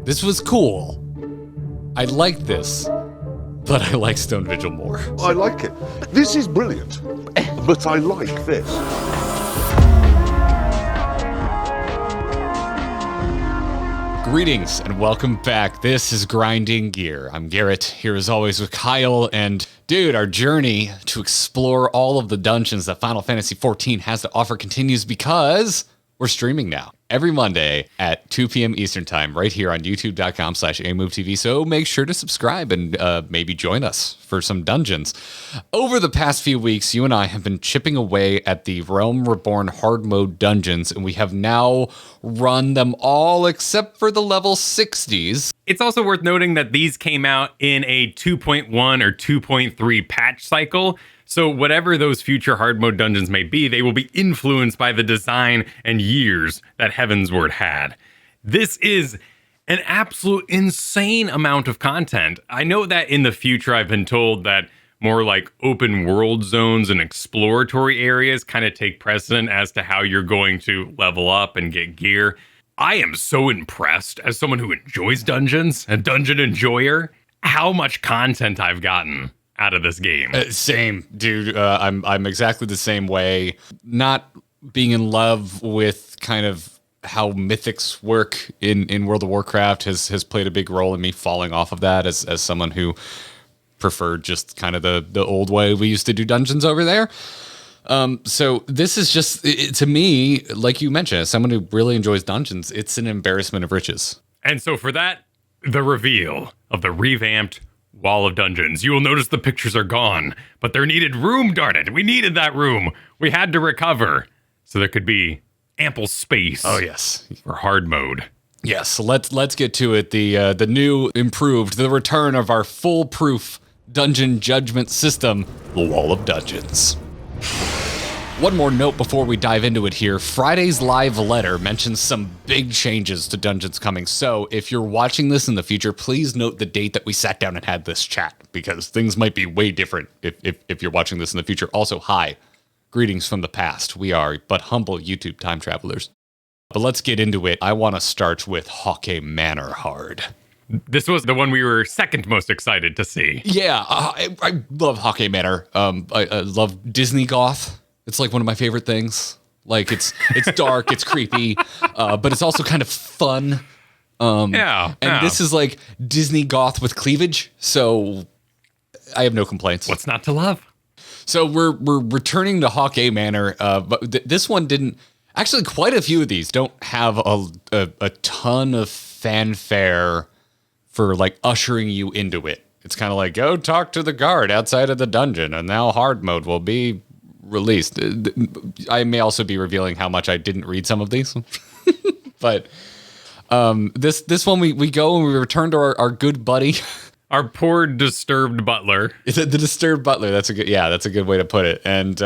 This was cool. I like this, but I like Stone Vigil more. I like it. This is brilliant, but I like this. Greetings and welcome back. This is Grinding Gear. I'm Garrett, here as always with Kyle, and dude, our journey to explore all of the dungeons that Final Fantasy XIV has to offer continues because we're streaming now. Every Monday at 2 p.m. Eastern Time, right here on youtube.com/AMoveTV. So make sure to subscribe and maybe join us for some dungeons. Over the past few weeks, you and I have been chipping away at the Realm Reborn hard mode dungeons, and we have now run them all except for the level 60s. It's also worth noting that these came out in a 2.1 or 2.3 patch cycle. So whatever those future hard mode dungeons may be, they will be influenced by the design and years that Heavensward had. This is an absolute insane amount of content. I know that in the future I've been told that more like open world zones and exploratory areas kind of take precedent as to how you're going to level up and get gear. I am so impressed as someone who enjoys dungeons, a dungeon enjoyer, how much content I've gotten out of this game. Same, dude. I'm exactly the same way. Not being in love with kind of how mythics work in World of Warcraft has played a big role in me falling off of that as someone who preferred just kind of the old way we used to do dungeons over there. So this is just, to me, like you mentioned, as someone who really enjoys dungeons, it's an embarrassment of riches. And so for that, the reveal of the revamped Wall of Dungeons. You will notice the pictures are gone, but there needed room, darn it. We needed that room. We had to recover so there could be ample space. Oh, yes. For hard mode. Yes, let's get to it. The new, improved, the return of our foolproof dungeon judgment system, the Wall of Dungeons. One more note before we dive into it here. Friday's live letter mentions some big changes to dungeons coming. So if you're watching this in the future, please note the date that we sat down and had this chat, because things might be way different if you're watching this in the future. Also, hi, greetings from the past. We are but humble YouTube time travelers. But let's get into it. I want to start with Haukke Manor hard. This was the one we were second most excited to see. Yeah, I love Haukke Manor. I love Disney goth. It's like one of my favorite things. Like it's dark, it's creepy, but it's also kind of fun. And this is like Disney goth with cleavage, so I have no complaints. What's not to love? So we're returning to Haukke Manor, but this one didn't. Actually, quite a few of these don't have a ton of fanfare for like ushering you into it. It's kind of like, go talk to the guard outside of the dungeon, and now hard mode will be released. I may also be revealing how much I didn't read some of these, but this one we go and we return to our good buddy, our poor disturbed butler. The disturbed butler. That's a good way to put it. And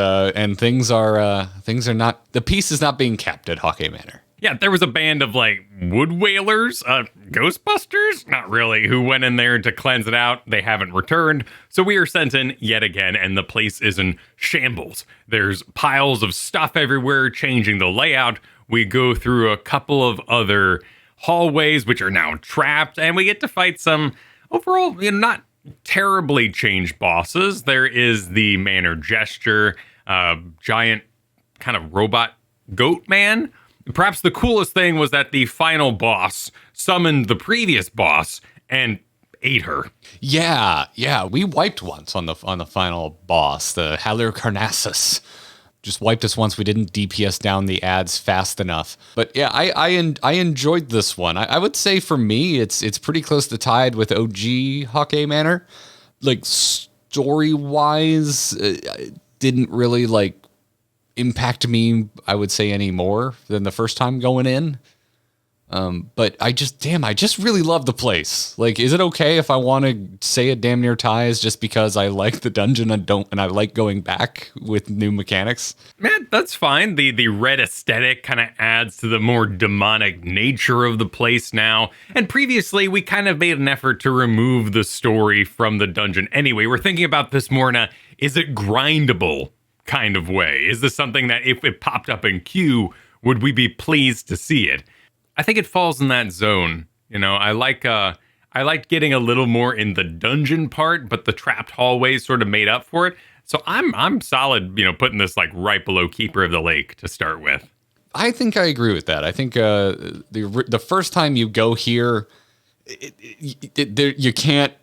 things are not, the peace is not being kept at Haukke Manor. Yeah, there was a band of like wood whalers, Ghostbusters, not really, who went in there to cleanse it out. They haven't returned. So we are sent in yet again, and the place is in shambles. There's piles of stuff everywhere, changing the layout. We go through a couple of other hallways, which are now trapped, and we get to fight some overall, not terribly changed bosses. There is the Manor Gesture, giant kind of robot goat man. Perhaps the coolest thing was that the final boss summoned the previous boss and ate her. Yeah, we wiped once on the final boss, the Halicarnassus. Just wiped us once. We didn't DPS down the ads fast enough. But yeah, I enjoyed this one. I would say for me, it's pretty close to tied with OG Haukke Manor. Like story wise, didn't really like impact me, I would say, any more than the first time going in. But I just really love the place. Like, is it okay if I want to say it damn near ties just because I like the dungeon and I like going back with new mechanics? Man, that's fine. The red aesthetic kind of adds to the more demonic nature of the place now. And previously, we kind of made an effort to remove the story from the dungeon. Anyway, we're thinking about this more in a, is it grindable kind of way? Is this something that if it popped up in queue, would we be pleased to see it? I think it falls in that zone I liked getting a little more in the dungeon part, but the trapped hallways sort of made up for it. So I'm solid, putting this like right below Keeper of the Lake to start with. I think I agree with that. I think the first time you go here, you can't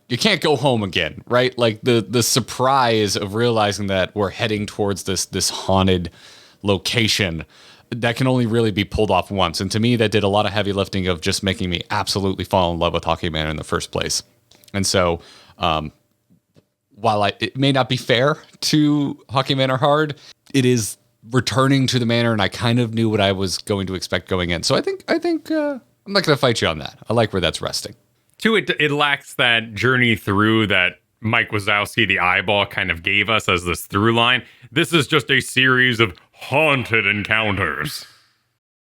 go home again, right? Like the surprise of realizing that we're heading towards this haunted location that can only really be pulled off once. And to me, that did a lot of heavy lifting of just making me absolutely fall in love with Haukke Manor in the first place. And so, while it may not be fair to Haukke Manor Hard, it is returning to the manor, and I kind of knew what I was going to expect going in. So I think I'm not going to fight you on that. I like where that's resting. Too, it lacks that journey through that Mike Wazowski, the eyeball, kind of gave us as this through line. This is just a series of haunted encounters.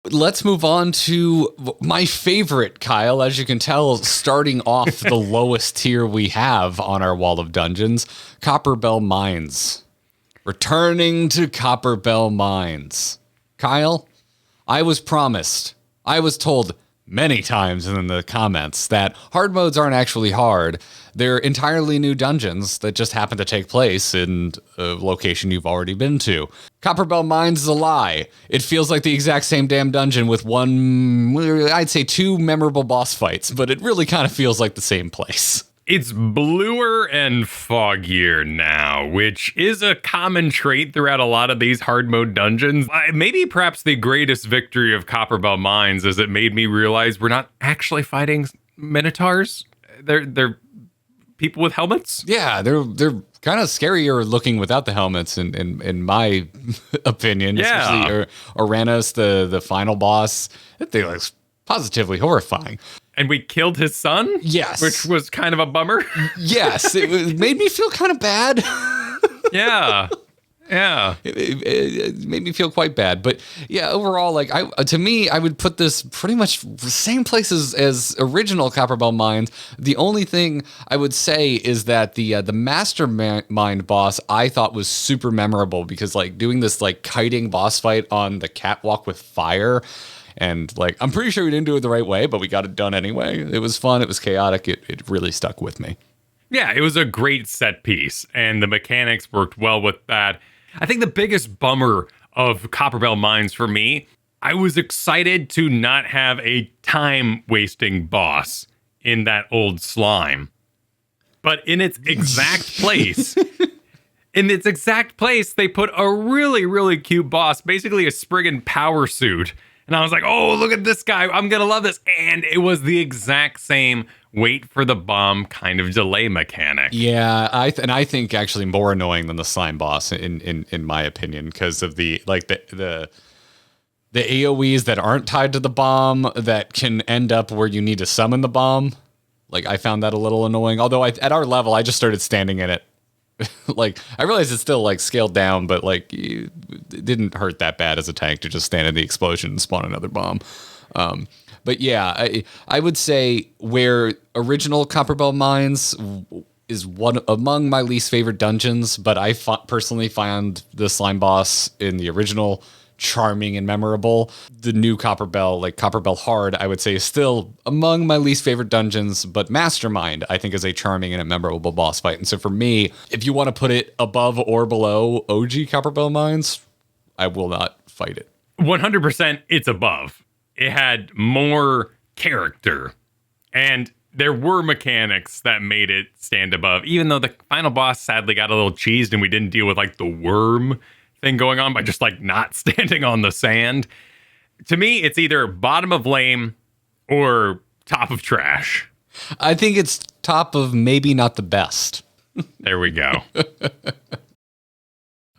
Let's move on to my favorite, Kyle. As you can tell, starting off the lowest tier we have on our wall of dungeons, Copperbell Mines. Returning to Copperbell Mines. Kyle, I was told many times in the comments that hard modes aren't actually hard. They're entirely new dungeons that just happen to take place in a location you've already been to. Copperbell Mines is a lie. It feels like the exact same damn dungeon with I'd say two memorable boss fights, but it really kind of feels like the same place. It's bluer and foggier now, which is a common trait throughout a lot of these hard mode dungeons. Maybe perhaps the greatest victory of Copperbell Mines is it made me realize we're not actually fighting minotaurs. They're people with helmets. Yeah, they're kind of scarier looking without the helmets, in my opinion. Yeah. Especially Uranus, the final boss. They look positively horrifying. And we killed his son? Yes. Which was kind of a bummer. Yes. It made me feel kind of bad. Yeah. Yeah. It made me feel quite bad. But yeah, overall, like to me, I would put this pretty much the same place as original Copperbell Mines. The only thing I would say is that the mastermind boss I thought was super memorable because like doing this like kiting boss fight on the catwalk with fire. And like, I'm pretty sure we didn't do it the right way, but we got it done anyway. It was fun. It was chaotic. It really stuck with me. Yeah, it was a great set piece, and the mechanics worked well with that. I think the biggest bummer of Copperbell Mines for me, I was excited to not have a time-wasting boss in that old slime. But in its exact place, they put a really, really cute boss, basically a Spriggan power suit. And I was like, oh, look at this guy. I'm going to love this. And it was the exact same wait for the bomb kind of delay mechanic. Yeah, I think actually more annoying than the slime boss in my opinion because of the AoEs that aren't tied to the bomb that can end up where you need to summon the bomb. Like I found that a little annoying. Although at our level, I just started standing in it. Like I realized it's still like scaled down, but like it didn't hurt that bad as a tank to just stand in the explosion and spawn another bomb. But yeah, I would say where original Copperbell Mines is one among my least favorite dungeons, but I personally found the slime boss in the original charming and memorable. The new Copperbell, like Copperbell Hard, I would say is still among my least favorite dungeons, but Mastermind I think is a charming and a memorable boss fight. And so for me, if you want to put it above or below OG Copperbell Mines, I will not fight it. 100% it's above. It had more character and there were mechanics that made it stand above, even though the final boss sadly got a little cheesed and we didn't deal with like the worm thing going on by just like not standing on the sand. To me, it's either bottom of lame or top of trash. I think it's top of maybe not the best. There we go.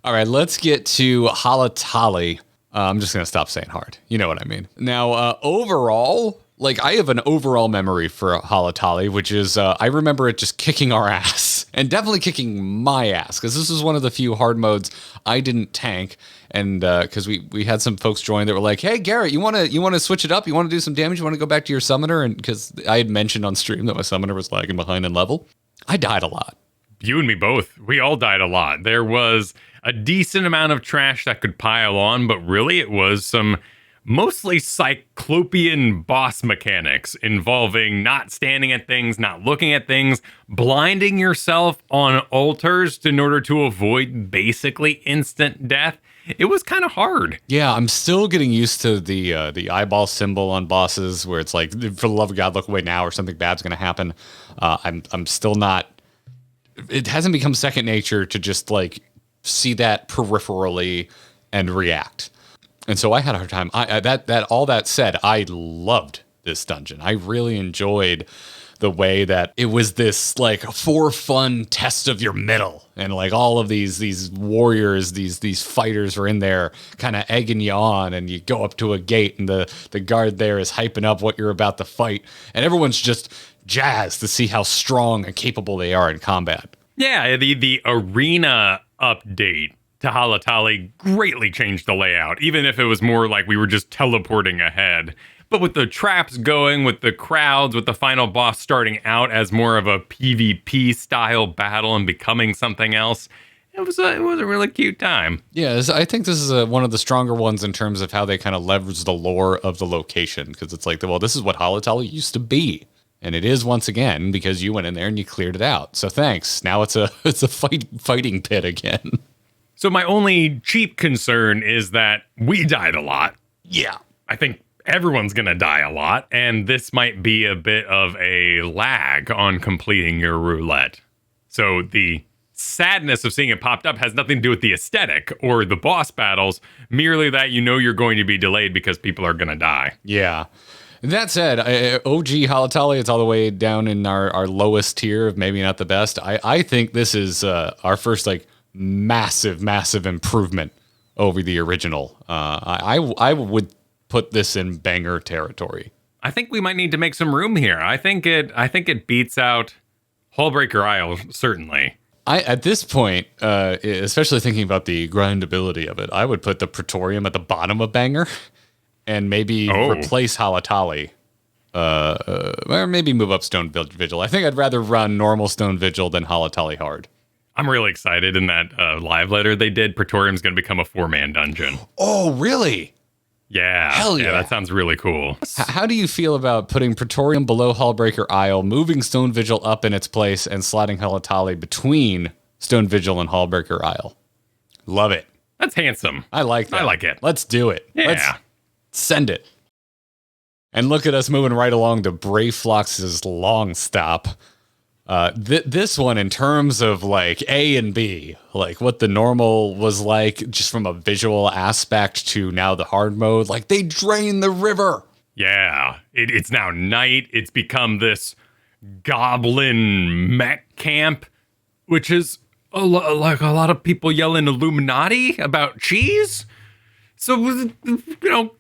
All right, let's get to Halatali. I'm just going to stop saying hard. You know what I mean. Now, overall, like I have an overall memory for Halatali, which is I remember it just kicking our ass and definitely kicking my ass because this was one of the few hard modes I didn't tank. And because we had some folks join that were like, hey, Garrett, you want to switch it up? You want to do some damage? You want to go back to your summoner? And because I had mentioned on stream that my summoner was lagging behind in level, I died a lot. You and me both. We all died a lot. There was a decent amount of trash that could pile on, but really it was some mostly cyclopean boss mechanics involving not standing at things, not looking at things, blinding yourself on altars in order to avoid basically instant death. It was kind of hard. Yeah, I'm still getting used to the eyeball symbol on bosses where it's like, for the love of God, look away now or something bad's going to happen. I'm still not, it hasn't become second nature to just like see that peripherally and react. And so I had a hard time. All that said, I loved this dungeon. I really enjoyed the way that it was this like for fun test of your mettle, and like all of these warriors, these fighters are in there kind of egging you on, and you go up to a gate and the guard there is hyping up what you're about to fight, and everyone's just jazzed to see how strong and capable they are in combat. Yeah, the arena update to Halatali greatly changed the layout, even if it was more like we were just teleporting ahead. But with the traps going, with the crowds, with the final boss starting out as more of a PvP style battle and becoming something else, it was a really cute time. Yeah, I think this is one of the stronger ones in terms of how they kind of leverage the lore of the location, because it's like, well, this is what Halatali used to be. And it is once again because you went in there and you cleared it out. So thanks. Now it's a fighting pit again. So my only cheap concern is that we died a lot. Yeah. I think everyone's going to die a lot, and this might be a bit of a lag on completing your roulette. So the sadness of seeing it popped up has nothing to do with the aesthetic or the boss battles, merely that you know you're going to be delayed because people are going to die. Yeah. That said, OG Halatali, it's all the way down in our lowest tier of maybe not the best. I think this is our first like massive improvement over the original. I would put this in banger territory. I think we might need to make some room here. I think it beats out Hullbreaker Isle, certainly. At this point, especially thinking about the grindability of it, I would put the Praetorium at the bottom of banger. And maybe replace Halatali, or maybe move up Stone Vigil. I think I'd rather run normal Stone Vigil than Halatali hard. I'm really excited in that live letter they did. Praetorium's going to become a 4-man dungeon. Oh, really? Yeah. Hell yeah. That sounds really cool. How do you feel about putting Praetorium below Hullbreaker Isle, moving Stone Vigil up in its place, and slotting Halatali between Stone Vigil and Hullbreaker Isle? Love it. That's handsome. I like that. I like it. Let's do it. Yeah. Let's send it. And look at us moving right along to Brayflox's Longstop. This one, in terms of like A and B, like what the normal was like, just from a visual aspect to now the hard mode, like they drain the river. Yeah. It's now night. It's become this goblin mech camp, which is like a lot of people yelling Illuminati about cheese. So,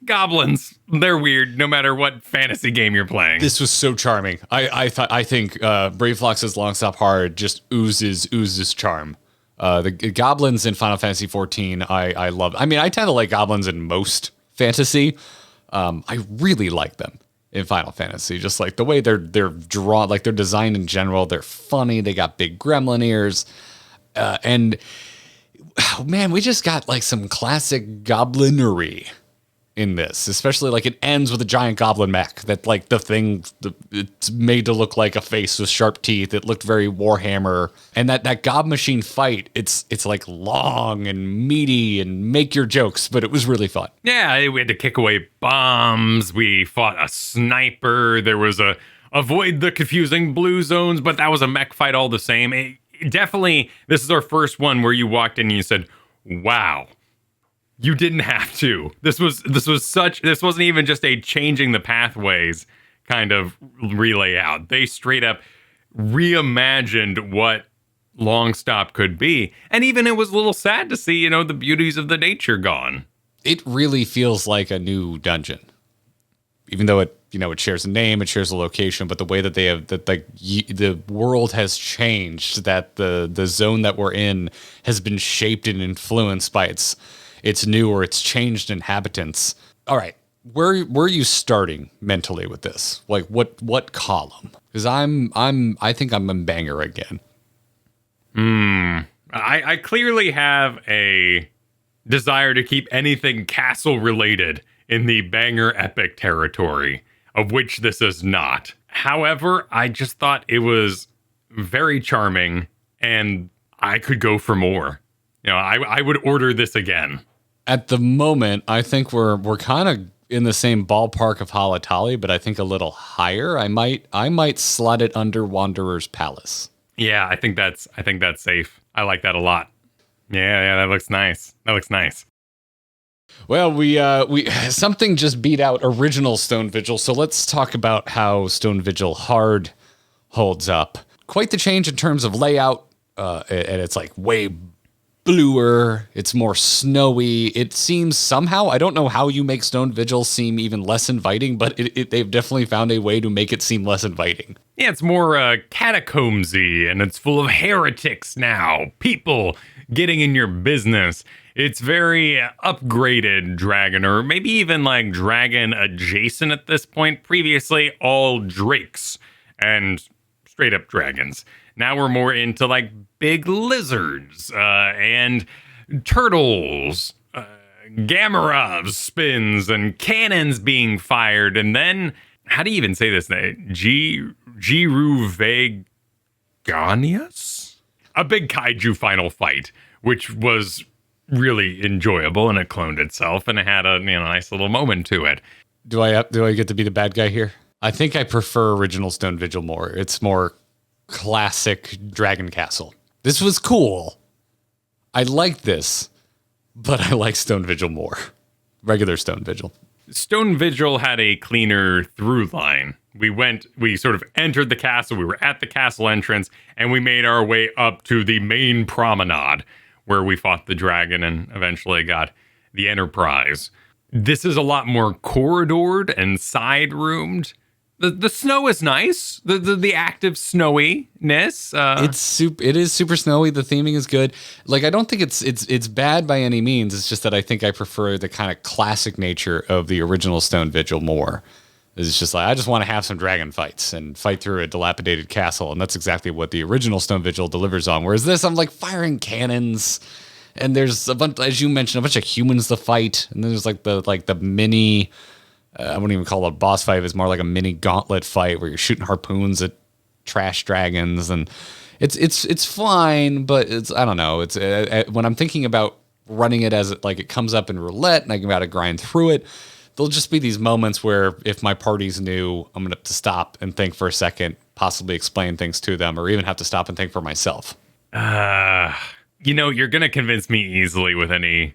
goblins, they're weird no matter what fantasy game you're playing. This was so charming. I think Brayflox's Longstop Hard just oozes charm. The goblins in Final Fantasy XIV, I love. I mean, I tend to like goblins in most fantasy. I really like them in Final Fantasy. Just like the way they're drawn, like they're designed in general. They're funny. They got big gremlin ears, and oh, man, we just got like some classic goblinery in this, especially like it ends with a giant goblin mech that like it's made to look like a face with sharp teeth. It looked very Warhammer, and that gob machine fight, it's like long and meaty and make your jokes, but it was really fun. Yeah, we had to kick away bombs. We fought a sniper. There was a avoid the confusing blue zones, but that was a mech fight all the same. Definitely, this is our first one where you walked in and you said, wow, you didn't have to. This wasn't even just a changing the pathways kind of relay out. They straight up reimagined what Longstop could be. And even it was a little sad to see, the beauties of the nature gone. It really feels like a new dungeon. Even though it shares a name, it shares a location, but the way that they have the world has changed, that the zone that we're in has been shaped and influenced by its new or its changed inhabitants. All right, where are you starting mentally with this? Like what column? Because I think I'm in banger again. I clearly have a desire to keep anything castle related in the banger epic territory, of which this is not. However, I just thought it was very charming, and I could go for more. You know, I would order this again. At the moment, I think we're kind of in the same ballpark of Halatali, but I think a little higher. I might slot it under Wanderer's Palace. Yeah, I think that's safe. I like that a lot. Yeah, that looks nice. Well, we something just beat out original Stone Vigil, so let's talk about how Stone Vigil Hard holds up. Quite the change in terms of layout, and it's like way bluer. It's more snowy. It seems somehow, I don't know how you make Stone Vigil seem even less inviting, but they've definitely found a way to make it seem less inviting. Yeah, it's more catacombsy, and it's full of heretics now. People getting in your business. It's very upgraded dragon, or maybe even like dragon adjacent at this point. Previously, all drakes and straight up dragons. Now we're more into like big lizards and turtles, Gamarovs spins and cannons being fired. And then, how do you even say this name? Giruveganius? A big kaiju final fight, which was really enjoyable, and it cloned itself, and it had a nice little moment to it. Do I get to be the bad guy here? I think I prefer original Stone Vigil more. It's more classic Dragon Castle. This was cool. I like this, but I like Stone Vigil more. Regular Stone Vigil. Stone Vigil had a cleaner through line. We sort of entered the castle. We were at the castle entrance, and we made our way up to the main promenade, where we fought the dragon and eventually got the Enterprise. This is a lot more corridored and side-roomed. The snow is nice. The active snowiness. It is super snowy. The theming is good. Like, I don't think it's bad by any means. It's just that I think I prefer the kind of classic nature of the original Stone Vigil more. It's just like, I just want to have some dragon fights and fight through a dilapidated castle, and that's exactly what the original Stone Vigil delivers on. Whereas this, I'm like firing cannons, and there's a bunch, as you mentioned, a bunch of humans to fight, and then there's like the mini. I wouldn't even call it a boss fight. It's more like a mini gauntlet fight where you're shooting harpoons at trash dragons, and it's fine, but I don't know. It's when I'm thinking about running it as it comes up in roulette, and I got to grind through it. There'll just be these moments where if my party's new, I'm going to have to stop and think for a second, possibly explain things to them, or even have to stop and think for myself. You're going to convince me easily with any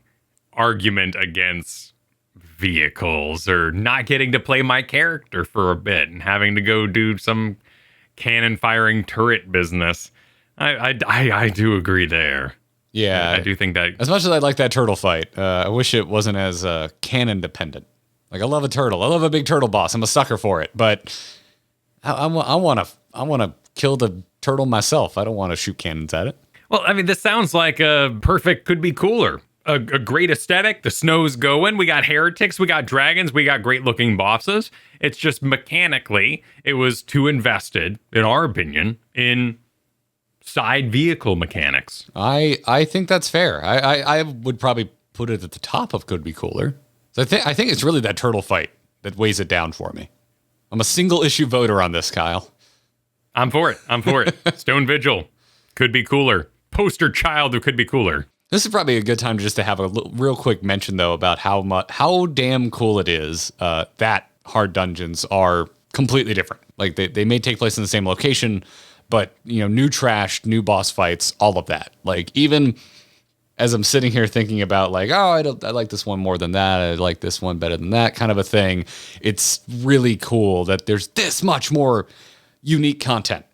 argument against vehicles or not getting to play my character for a bit and having to go do some cannon firing turret business. I do agree there. Yeah. I do think that. As much as I like that turtle fight, I wish it wasn't as cannon dependent. Like, I love a turtle. I love a big turtle boss. I'm a sucker for it. But I want to kill the turtle myself. I don't want to shoot cannons at it. Well, I mean, this sounds like a perfect could be cooler. A great aesthetic. The snow's going. We got heretics. We got dragons. We got great looking bosses. It's just mechanically, it was too invested, in our opinion, in side vehicle mechanics. I think that's fair. I would probably put it at the top of could be cooler. So I think it's really that turtle fight that weighs it down for me. I'm a single issue voter on this, Kyle. I'm for it. Stone Vigil could be cooler. Poster child who could be cooler. This is probably a good time just to have a real quick mention, though, about how damn cool it is that hard dungeons are completely different. Like, they may take place in the same location, but new trash, new boss fights, all of that. Like, even as I'm sitting here thinking about like, I like this one more than that, I like this one better than that kind of a thing, it's really cool that there's this much more unique content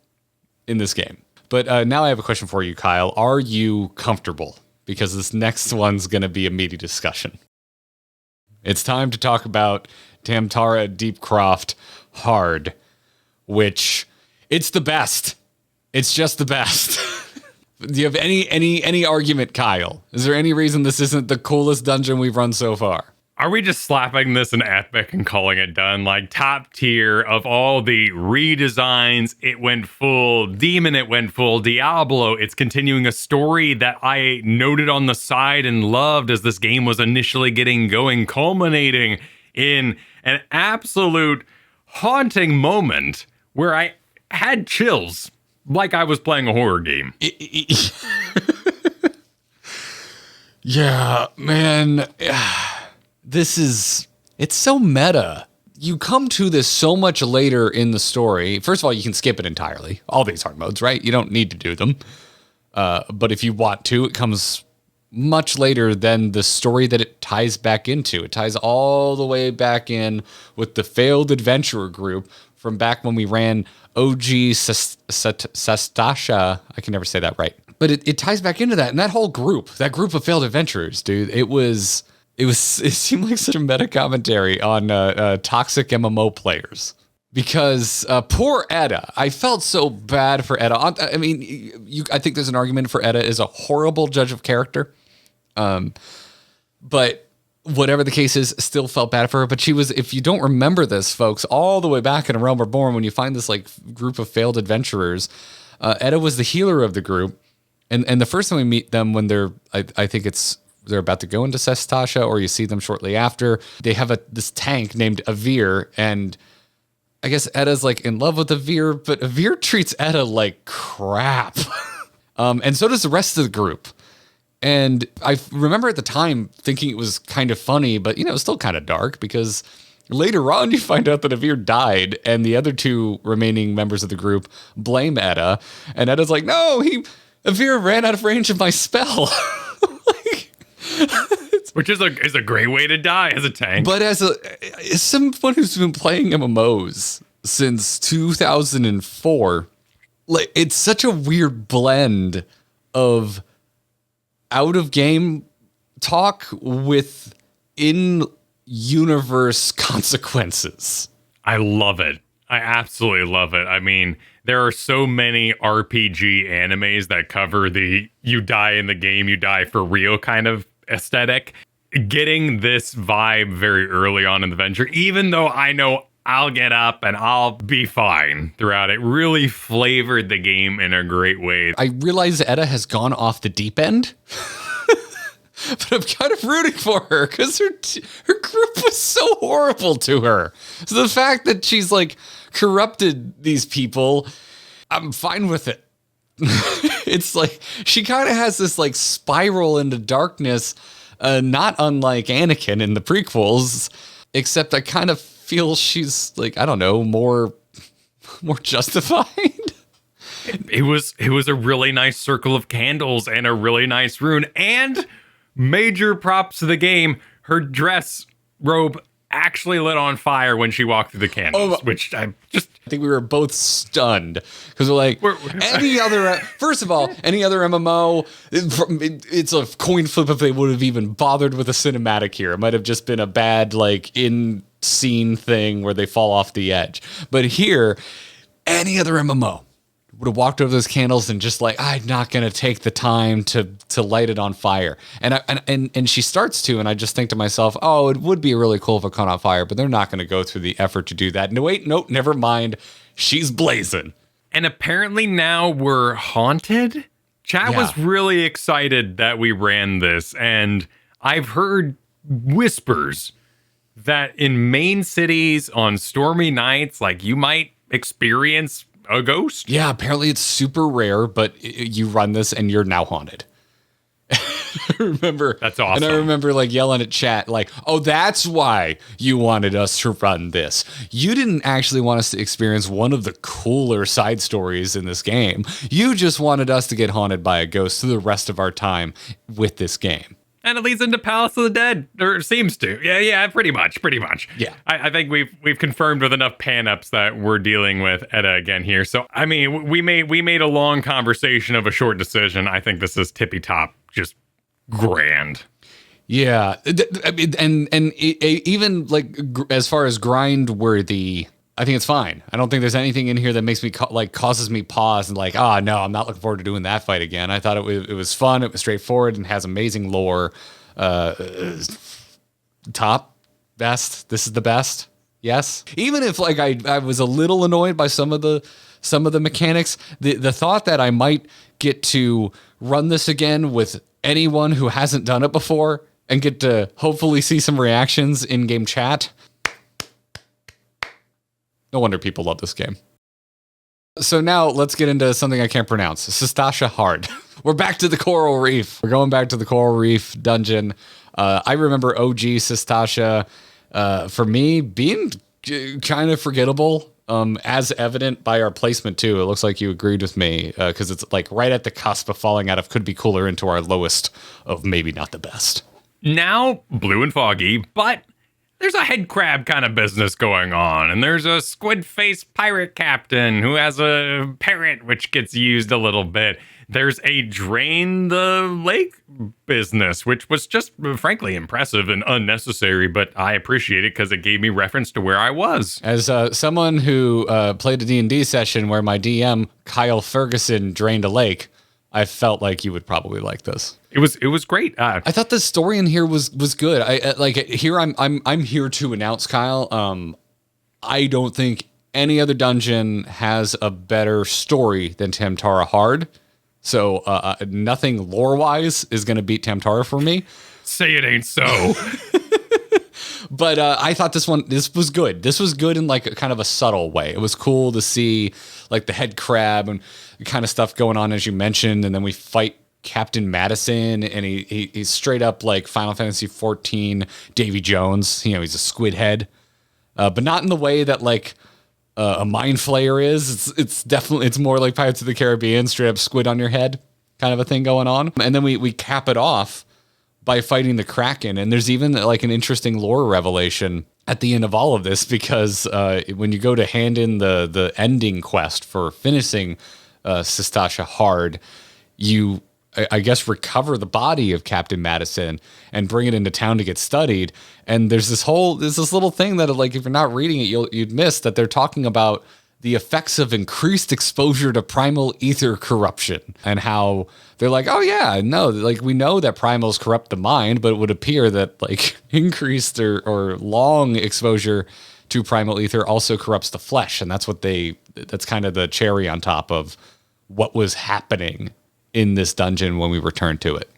in this game. But now I have a question for you, Kyle. Are you comfortable? Because this next one's going to be a meaty discussion. It's time to talk about Tam-Tara Deepcroft Hard, which it's the best. It's just the best. Do you have any argument, Kyle? Is there any reason this isn't the coolest dungeon we've run so far? Are we just slapping this in epic and calling it done? Like, top tier of all the redesigns, it went full demon, it went full Diablo. It's continuing a story that I noted on the side and loved as this game was initially getting going, culminating in an absolute haunting moment where I had chills like I was playing a horror game. Yeah, man. It's so meta. You come to this so much later in the story. First of all, you can skip it entirely. All these hard modes, right? You don't need to do them. But if you want to, it comes much later than the story that it ties back into. It ties all the way back in with the failed adventurer group from back when we ran OG Sastasha. I can never say that right. But it ties back into that. And that whole group, that group of failed adventurers, dude, it seemed like such a meta commentary on toxic MMO players. Because poor Edda, I felt so bad for Edda. I mean, I think there's an argument for Edda is a horrible judge of character. But whatever the case is, still felt bad for her. But she was, if you don't remember this, folks, all the way back in A Realm Reborn, when you find this like group of failed adventurers, Edda was the healer of the group. And the first time we meet them when they're about to go into Sastasha, or you see them shortly after, they have this tank named Avir, and I guess Edda's like in love with Avir, but Avir treats Edda like crap. And so does the rest of the group. And I remember at the time thinking it was kind of funny, but it was still kind of dark, because later on you find out that Avir died, and the other two remaining members of the group blame Edda, and Edda's like, no, Avir ran out of range of my spell. Which is a great way to die as a tank. But as someone who's been playing MMOs since 2004, like, it's such a weird blend of out of game talk with in-universe consequences. I love it. I absolutely love it. I mean, there are so many RPG animes that cover the you die in the game, you die for real kind of aesthetic. Getting this vibe very early on in the venture, even though I know I'll get up and I'll be fine throughout it, really flavored the game in a great way. I realize Edda has gone off the deep end, but I'm kind of rooting for her because her group was so horrible to her. So the fact that she's like corrupted these people, I'm fine with it. It's like she kind of has this like spiral into darkness, not unlike Anakin in the prequels, except I kind of feel she's like, I don't know, more justified. It was a really nice circle of candles and a really nice rune, and major props to the game. Her dress robe actually lit on fire when she walked through the candles, which I think we were both stunned because we're like, first of all, any other MMO, it's a coin flip if they would have even bothered with a cinematic here. It might have just been a bad, like, in-scene thing where they fall off the edge. But here, any other MMO would have walked over those candles and just like, I'm not going to take the time to light it on fire. And she starts to, and I just think to myself, oh, it would be really cool if it caught on fire, but they're not going to go through the effort to do that. No, wait, nope, never mind. She's blazing. And apparently now we're haunted. Chat was really excited that we ran this, and I've heard whispers that in main cities on stormy nights, like, you might experience a ghost. Yeah, apparently it's super rare, but you run this and you're now haunted. I remember. That's awesome. And I remember like yelling at chat like, oh, that's why you wanted us to run this. You didn't actually want us to experience one of the cooler side stories in this game. You just wanted us to get haunted by a ghost through the rest of our time with this game. And it leads into Palace of the Dead, or seems to. Yeah, pretty much. Yeah. I think we've confirmed with enough pan-ups that we're dealing with Edda again here. So, I mean, we made a long conversation of a short decision. I think this is tippy-top, just grand. Yeah, and even like as far as grind worthy, I think it's fine. I don't think there's anything in here that makes me causes me pause and like, oh no, I'm not looking forward to doing that fight again. I thought it was fun. It was straightforward and has amazing lore. Top, best. This is the best. Yes. Even if like I was a little annoyed by some of the mechanics, the thought that I might get to run this again with anyone who hasn't done it before and get to hopefully see some reactions in game chat No wonder people love this game. So now let's get into something I can't pronounce. Sastasha Hard. We're back to the Coral Reef. We're going back to the Coral Reef dungeon. I remember OG Sastasha, for me, being kind of forgettable, as evident by our placement too. It looks like you agreed with me, because it's like right at the cusp of falling out of could be cooler into our lowest of maybe not the best. Now blue and foggy, but there's a head crab kind of business going on, and there's a squid-faced pirate captain who has a parrot which gets used a little bit. There's a drain the lake business, which was just frankly impressive and unnecessary, but I appreciate it because it gave me reference to where I was. As someone who played a D&D session where my DM, Kyle Ferguson, drained a lake, I felt like you would probably like this. It was great. I thought the story in here was good. I like here. I'm here to announce, Kyle. I don't think any other dungeon has a better story than Tam-Tara Hard. So nothing lore wise is going to beat Tam-Tara for me. Say it ain't so. But I thought this was good. This was good in like a kind of a subtle way. It was cool to see like the head crab and the kind of stuff going on as you mentioned, and then we fight Captain Madison, and he's straight up like Final Fantasy XIV Davy Jones. You know, he's a squid head, but not in the way that like a mind flayer is. It's more like Pirates of the Caribbean, straight up squid on your head kind of a thing going on. And then we cap it off by fighting the Kraken. And there's even like an interesting lore revelation at the end of all of this, because when you go to hand in the ending quest for finishing Sastasha Hard, you, I guess, recover the body of Captain Madison and bring it into town to get studied. And there's this little thing that, like, if you're not reading it, you'd miss that they're talking about the effects of increased exposure to primal ether corruption, and how they're like, oh yeah, no, like we know that primals corrupt the mind, but it would appear that like increased or long exposure to primal ether also corrupts the flesh. And that's kind of the cherry on top of what was happening in this dungeon when we returned to it.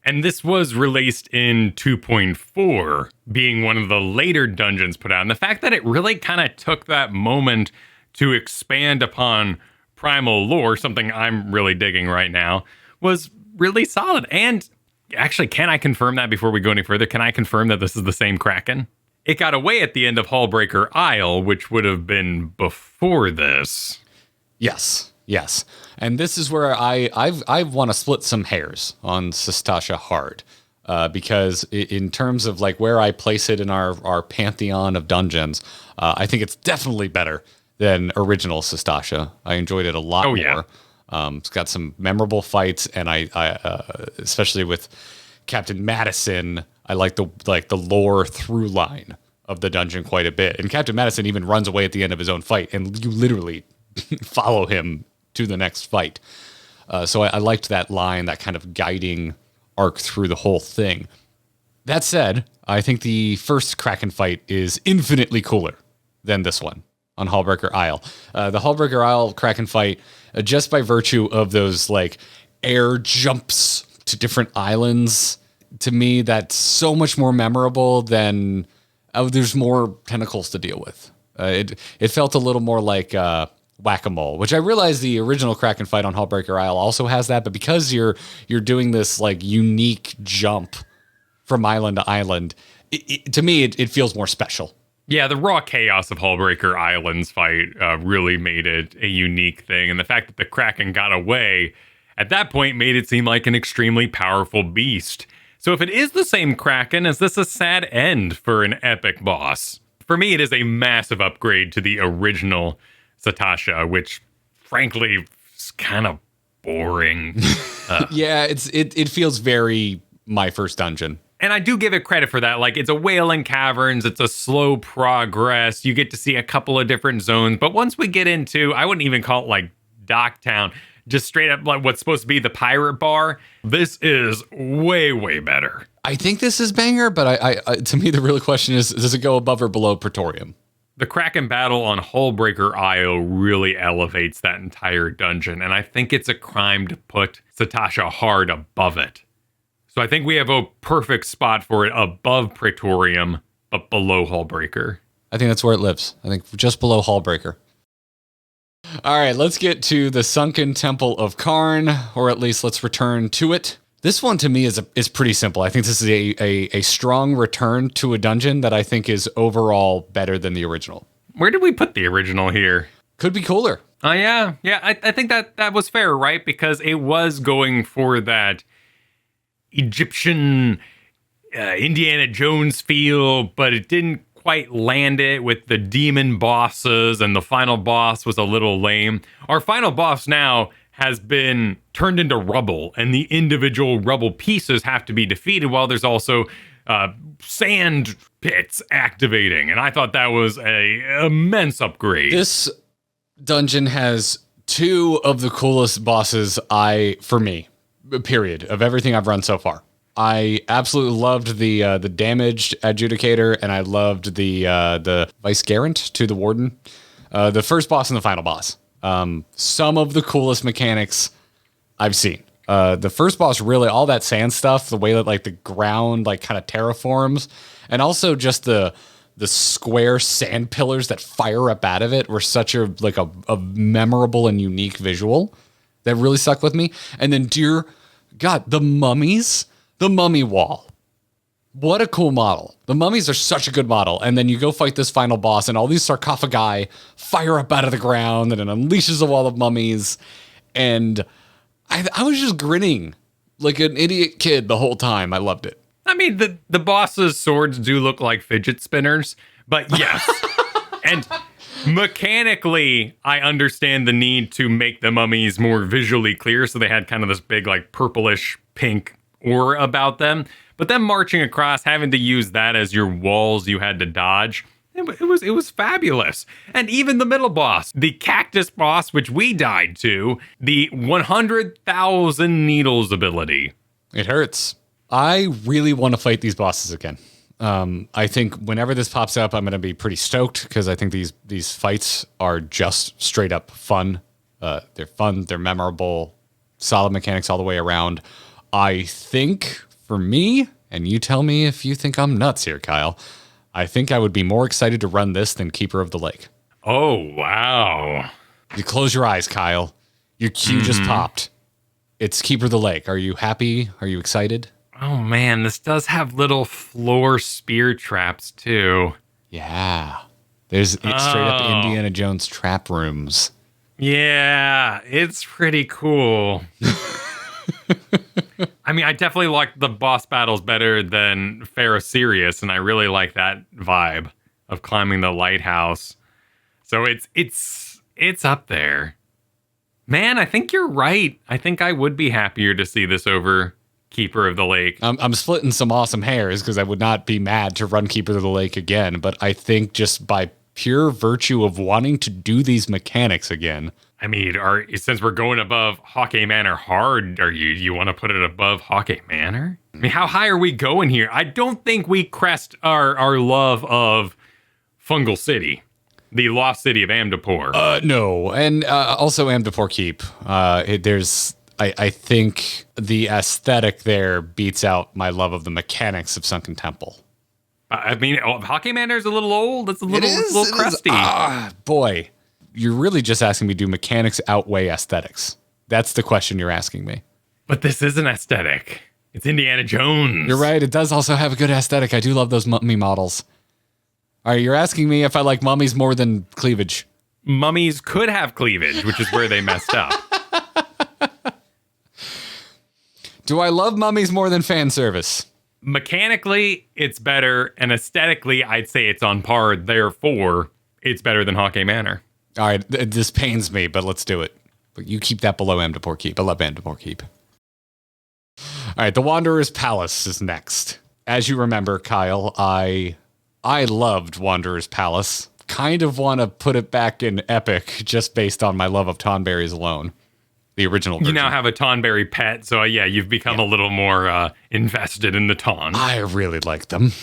And this was released in 2.4, being one of the later dungeons put out. And the fact that it really kind of took that moment to expand upon primal lore, something I'm really digging right now, was really solid. And actually, can I confirm that before we go any further? Can I confirm that this is the same Kraken? It got away at the end of Hullbreaker Isle, which would have been before this. Yes. And this is where I want to split some hairs on Sastasha Hard, because in terms of like where I place it in our pantheon of dungeons, I think it's definitely better than original Sastasha. I enjoyed it a lot more. Yeah. It's got some memorable fights, and I especially with Captain Madison, I like the lore through line of the dungeon quite a bit. And Captain Madison even runs away at the end of his own fight, and you literally follow him to the next fight. So I liked that line, that kind of guiding arc through the whole thing. That said, I think the first Kraken fight is infinitely cooler than this one on Hullbreaker Isle. The Hullbreaker Isle Kraken fight, just by virtue of those like air jumps to different islands, to me, that's so much more memorable than there's more tentacles to deal with. It felt a little more like whack-a-mole, which I realize the original Kraken fight on Hullbreaker Isle also has that, but because you're doing this like unique jump from island to island, to me it feels more special. Yeah, the raw chaos of Hullbreaker Island's fight really made it a unique thing. And the fact that the Kraken got away at that point made it seem like an extremely powerful beast. So if it is the same Kraken, is this a sad end for an epic boss? For me, it is a massive upgrade to the original Sastasha, which frankly is kind of boring. Yeah, it feels very my first dungeon. And I do give it credit for that. Like, it's a Wailing Caverns. It's a slow progress. You get to see a couple of different zones. But once we get into, I wouldn't even call it like Docktown, just straight up like what's supposed to be the pirate bar, this is way, way better. I think this is banger, but I to me, the real question is, does it go above or below Praetorium? The Kraken battle on Hullbreaker Isle really elevates that entire dungeon. And I think it's a crime to put Sastasha Hard above it. So I think we have a perfect spot for it above Praetorium, but below Hullbreaker. I think that's where it lives. I think just below Hallbreaker. All right, let's get to the Sunken Temple of Qarn, or at least let's return to it. This one to me is pretty simple. I think this is a strong return to a dungeon that I think is overall better than the original. Where did we put the original here? Could be cooler. Oh, yeah. Yeah, I think that was fair, right? Because it was going for that Egyptian Indiana Jones feel, but it didn't quite land it with the demon bosses, and the final boss was a little lame. Our final boss now has been turned into rubble, and the individual rubble pieces have to be defeated while there's also sand pits activating. And I thought that was a immense upgrade. This dungeon has two of the coolest bosses for me, period, of everything I've run so far. I absolutely loved the damaged adjudicator, and I loved the vice-garant to the warden. The first boss and the final boss. Some of the coolest mechanics I've seen. The first boss, really, all that sand stuff, the way that like the ground like kind of terraforms, and also just the square sand pillars that fire up out of it were such a memorable and unique visual that really stuck with me. And then, dear God, the mummies. The mummy wall. What a cool model. The mummies are such a good model. And then you go fight this final boss, and all these sarcophagi fire up out of the ground, and it unleashes a wall of mummies. And I was just grinning like an idiot kid the whole time. I loved it. I mean, the boss's swords do look like fidget spinners, but yes. And mechanically, I understand the need to make the mummies more visually clear. So they had kind of this big, like, purplish pink aura about them, but then marching across, having to use that as your walls you had to dodge, it was fabulous. And even the middle boss, the cactus boss, which we died to, the 100,000 needles ability. It hurts. I really want to fight these bosses again. I think whenever this pops up, I'm going to be pretty stoked because I think these fights are just straight up fun. They're fun. They're memorable. Solid mechanics all the way around. I think, for me, and you tell me if you think I'm nuts here, Kyle, I think I would be more excited to run this than Keeper of the Lake. Oh, wow. You close your eyes, Kyle. Your cue just popped. It's Keeper of the Lake. Are you happy? Are you excited? Oh, man, this does have little floor spear traps, too. Yeah. It's straight up Indiana Jones trap rooms. Yeah, it's pretty cool. I mean, I definitely like the boss battles better than Pharaoh Sirius, and I really like that vibe of climbing the lighthouse. So it's up there. Man, I think you're right. I think I would be happier to see this over Keeper of the Lake. I'm splitting some awesome hairs because I would not be mad to run Keeper of the Lake again, but I think just by pure virtue of wanting to do these mechanics again. I mean, since we're going above Haukke Manor hard, you want to put it above Haukke Manor? I mean, how high are we going here? I don't think we crest our love of Fungal City, the lost city of Amdapor. No, and also Amdapor Keep. I think the aesthetic there beats out my love of the mechanics of Sunken Temple. I mean, Haukke Manor is a little old. It's a little crusty. Boy. You're really just asking me, do mechanics outweigh aesthetics? That's the question you're asking me. But this is an aesthetic. It's Indiana Jones. You're right. It does also have a good aesthetic. I do love those mummy models. All right, you're asking me if I like mummies more than cleavage. Mummies could have cleavage, which is where they messed up. Do I love mummies more than fan service? Mechanically, it's better, and aesthetically, I'd say it's on par. Therefore, it's better than Haukke Manor. All right, this pains me, but let's do it. But you keep that below Amdapor Keep. I love Amdapor Keep. All right, the Wanderer's Palace is next. As you remember, Kyle, I loved Wanderer's Palace. Kind of want to put it back in Epic just based on my love of Tonberries alone. The original version. You now have a Tonberry pet, so yeah, you've become a little more invested in the Ton. I really like them.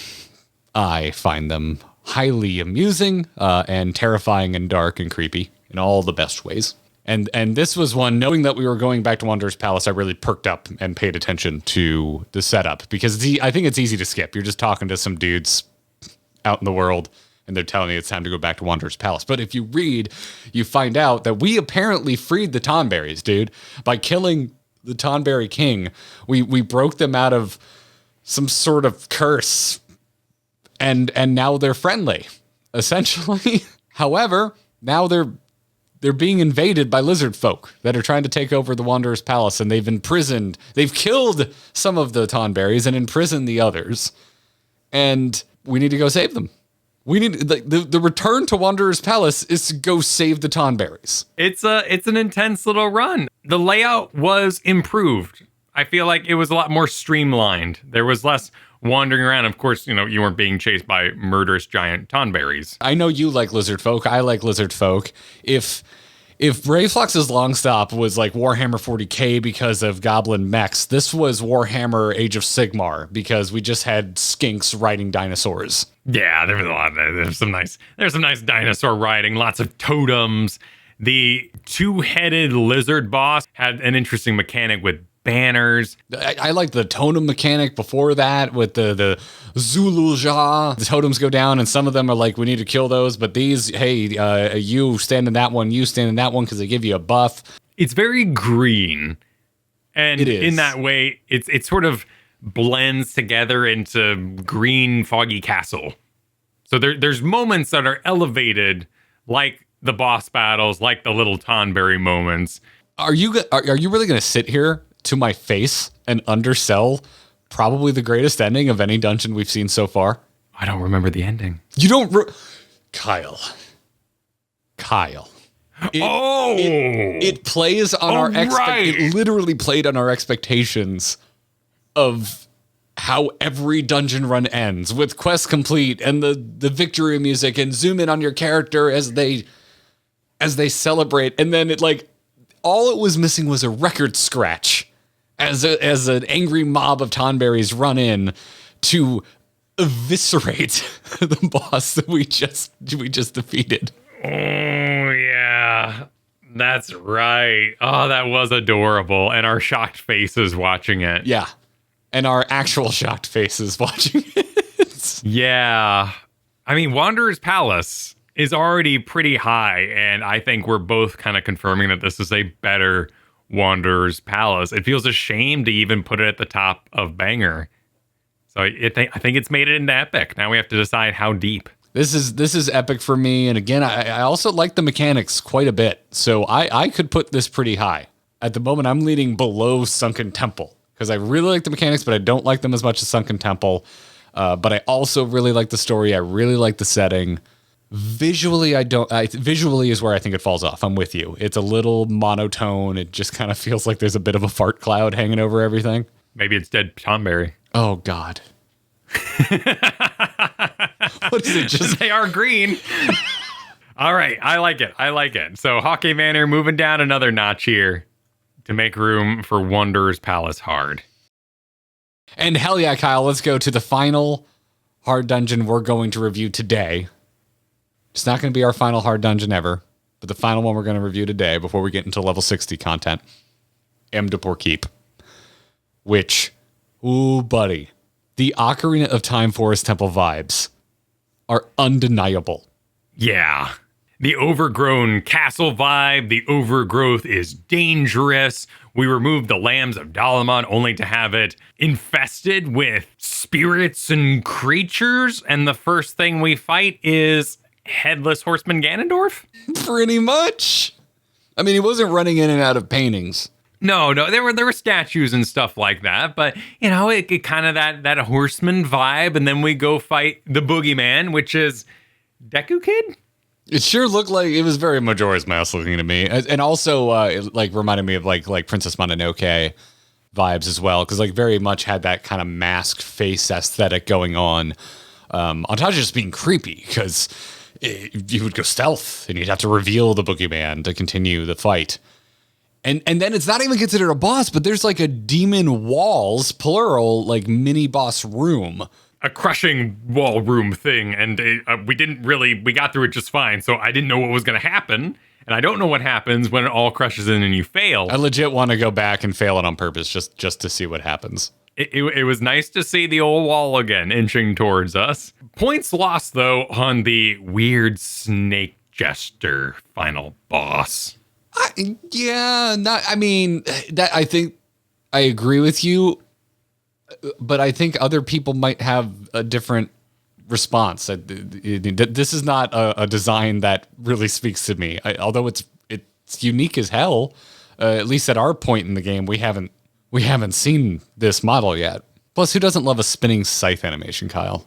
I find them highly amusing and terrifying and dark and creepy in all the best ways. And this was one, knowing that we were going back to Wanderer's Palace, I really perked up and paid attention to the setup because I think it's easy to skip. You're just talking to some dudes out in the world and they're telling you it's time to go back to Wanderer's Palace. But if you read, you find out that we apparently freed the Tonberries, dude. By killing the Tonberry King, we broke them out of some sort of curse, and now they're friendly, essentially. However, now they're being invaded by lizard folk that are trying to take over the Wanderer's Palace, and they've killed some of the Tonberries and imprisoned the others. And we need to go save them. We need the return to Wanderer's Palace is to go save the Tonberries. It's an intense little run. The layout was improved. I feel like it was a lot more streamlined. There was less wandering around. Of course, you weren't being chased by murderous giant Tonberries. I know you like lizard folk. I like lizard folk. If Brayflox's Longstop was like Warhammer 40K because of goblin mechs, this was Warhammer Age of Sigmar because we just had skinks riding dinosaurs. Yeah, there was a lot. There's some nice dinosaur riding, lots of totems. The two-headed lizard boss had an interesting mechanic with banners. I like the totem mechanic before that with the Zululja. The totems go down, and some of them are like, we need to kill those. But these, hey, you stand in that one, you stand in that one because they give you a buff. It's very green. And it is. In that way, it sort of blends together into green foggy castle. So there's moments that are elevated, like the boss battles, like the little Tonberry moments. Are you really going to sit here to my face and undersell probably the greatest ending of any dungeon we've seen so far? I don't remember the ending. You don't... Kyle. It plays on our It literally played on our expectations of how every dungeon run ends, with quest complete and the victory music, and zoom in on your character as they celebrate, and then it all it was missing was a record scratch as an angry mob of Tonberries run in to eviscerate the boss that we just defeated. Oh yeah, that's right. Oh, that was adorable, and our shocked faces watching it. Yeah, and our actual shocked faces watching it. Yeah, I mean, Wanderer's Palace is already pretty high, and I think we're both kind of confirming that this is a better Wanderer's Palace. It feels a shame to even put it at the top of Banger. So I think it's made it into Epic. Now we have to decide how deep. This is Epic for me, and again, I also like the mechanics quite a bit, so I could put this pretty high. At the moment, I'm leaning below Sunken Temple, because I really like the mechanics, but I don't like them as much as Sunken Temple. But I also really like the story. I really like the setting. Visually, visually is where I think it falls off. I'm with you. It's a little monotone. It just kind of feels like there's a bit of a fart cloud hanging over everything. Maybe it's dead Tonberry. Oh, God. What is it? Just they are green. All right. I like it. So Haukke Manor moving down another notch here to make room for Wanderer's Palace hard. And hell yeah, Kyle, let's go to the final hard dungeon we're going to review today. It's not going to be our final hard dungeon ever, but the final one we're going to review today before we get into level 60 content. Amdapor Keep. Which, ooh, buddy, the Ocarina of Time Forest Temple vibes are undeniable. Yeah. The overgrown castle vibe, the overgrowth is dangerous. We removed the Lambs of Dalaman only to have it infested with spirits and creatures, and the first thing we fight is Headless Horseman Ganondorf? Pretty much. I mean, he wasn't running in and out of paintings. No, there were statues and stuff like that, but it kind of that horseman vibe, and then we go fight the boogeyman, which is Deku Kid. It sure looked like it was very Majora's Mask looking to me, and also it reminded me of like Princess Mononoke vibes as well, because very much had that kind of mask face aesthetic going on top of just being creepy, because you would go stealth and you'd have to reveal the boogeyman to continue the fight. And then it's not even considered a boss, but there's a demon walls, plural, mini boss room a crushing wall room thing, and we got through it just fine. So I didn't know what was going to happen, and I don't know what happens when it all crushes in and you fail. I legit want to go back and fail it on purpose just to see what happens. It was nice to see the old wall again inching towards us. Points lost, though, on the weird snake jester final boss. I think I agree with you, but I think other people might have a different response. This is not a design that really speaks to me. Although it's unique as hell, at least at our point in the game, we haven't seen this model yet. Plus, who doesn't love a spinning scythe animation, Kyle?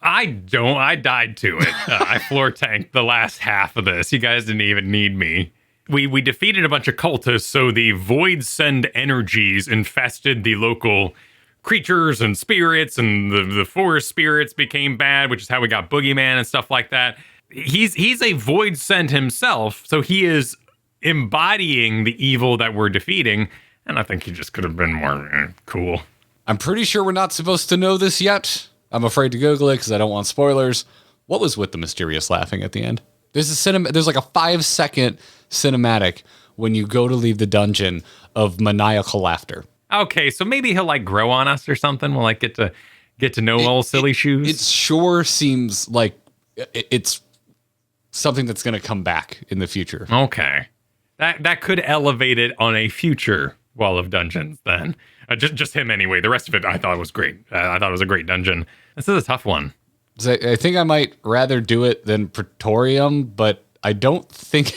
I don't. I died to it. I floor tanked the last half of this. You guys didn't even need me. We defeated a bunch of cultists, so the Void Send energies infested the local creatures and spirits, and the forest spirits became bad, which is how we got Boogeyman and stuff like that. He's a Void Send himself, so he is embodying the evil that we're defeating, and I think he just could have been more cool. I'm pretty sure we're not supposed to know this yet. I'm afraid to Google it because I don't want spoilers. What was with the mysterious laughing at the end? There's like a 5-second cinematic when you go to leave the dungeon of maniacal laughter. Okay, so maybe he'll like grow on us or something. We'll like get to know old silly shoes. It sure seems like it's something that's going to come back in the future. Okay, that could elevate it on a future Wall of Dungeons then. Just him anyway. The rest of it I thought was great. I thought it was a great dungeon. This is a tough one. So I think I might rather do it than Praetorium, but I don't think...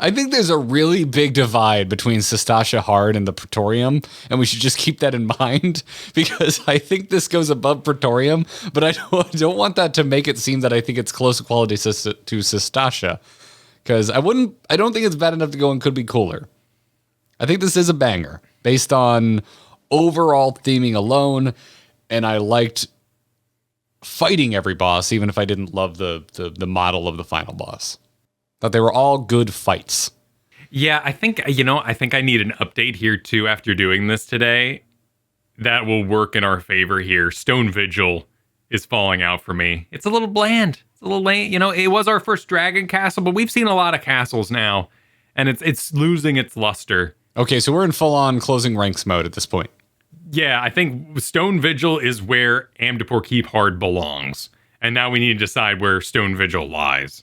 I think there's a really big divide between Sastasha Hard and the Praetorium, and we should just keep that in mind, because I think this goes above Praetorium, but I don't want that to make it seem that I think it's close quality to Sastasha, because I don't think it's bad enough to go and could be cooler. I think this is a banger, based on overall theming alone, and I liked fighting every boss, even if I didn't love the model of the final boss. Thought they were all good fights. Yeah, I think I need an update here too after doing this today. That will work in our favor here. Stone Vigil is falling out for me. It's a little bland. It's a little lame. It was our first dragon castle, but we've seen a lot of castles now, and it's losing its luster. Okay, so we're in full-on closing ranks mode at this point. Yeah, I think Stone Vigil is where Amdapor Keep Hard belongs. And now we need to decide where Stone Vigil lies.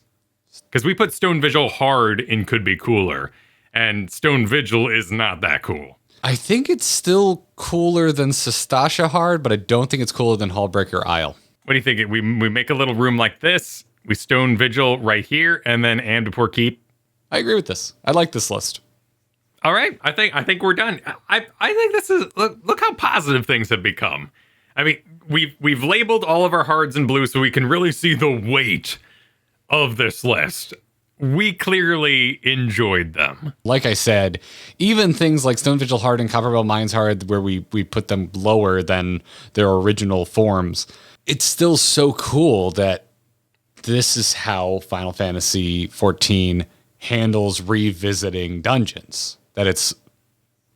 Because we put Stone Vigil Hard in Could Be Cooler. And Stone Vigil is not that cool. I think it's still cooler than Sastasha Hard, but I don't think it's cooler than Hallbreaker Isle. What do you think? We make a little room like this. We Stone Vigil right here. And then Amdapor Keep. I agree with this. I like this list. All right, I think we're done. I think this is look how positive things have become. I mean, we've labeled all of our hards in blue so we can really see the weight of this list. We clearly enjoyed them. Like I said, even things like Stone Vigil Hard and Copperbell Mines Hard, where we put them lower than their original forms, it's still so cool that this is how Final Fantasy XIV handles revisiting dungeons. That it's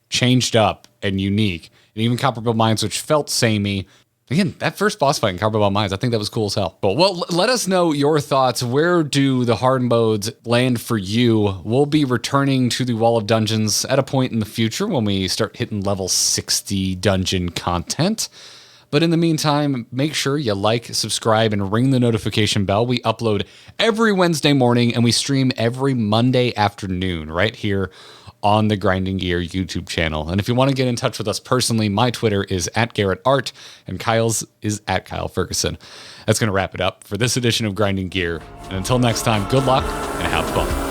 changed up and unique. And even Copperbell Mines, which felt samey. Again, that first boss fight in Copperbell Mines, I think that was cool as hell. But well, let us know your thoughts. Where do the hard modes land for you? We'll be returning to the Wall of Dungeons at a point in the future when we start hitting level 60 dungeon content. But in the meantime, make sure you like, subscribe, and ring the notification bell. We upload every Wednesday morning, and we stream every Monday afternoon right here on the Grinding Gear YouTube channel. And if you want to get in touch with us personally, my Twitter is @GarrettArt, and Kyle's is @KyleFerguson. That's going to wrap it up for this edition of Grinding Gear. And until next time, good luck and have fun.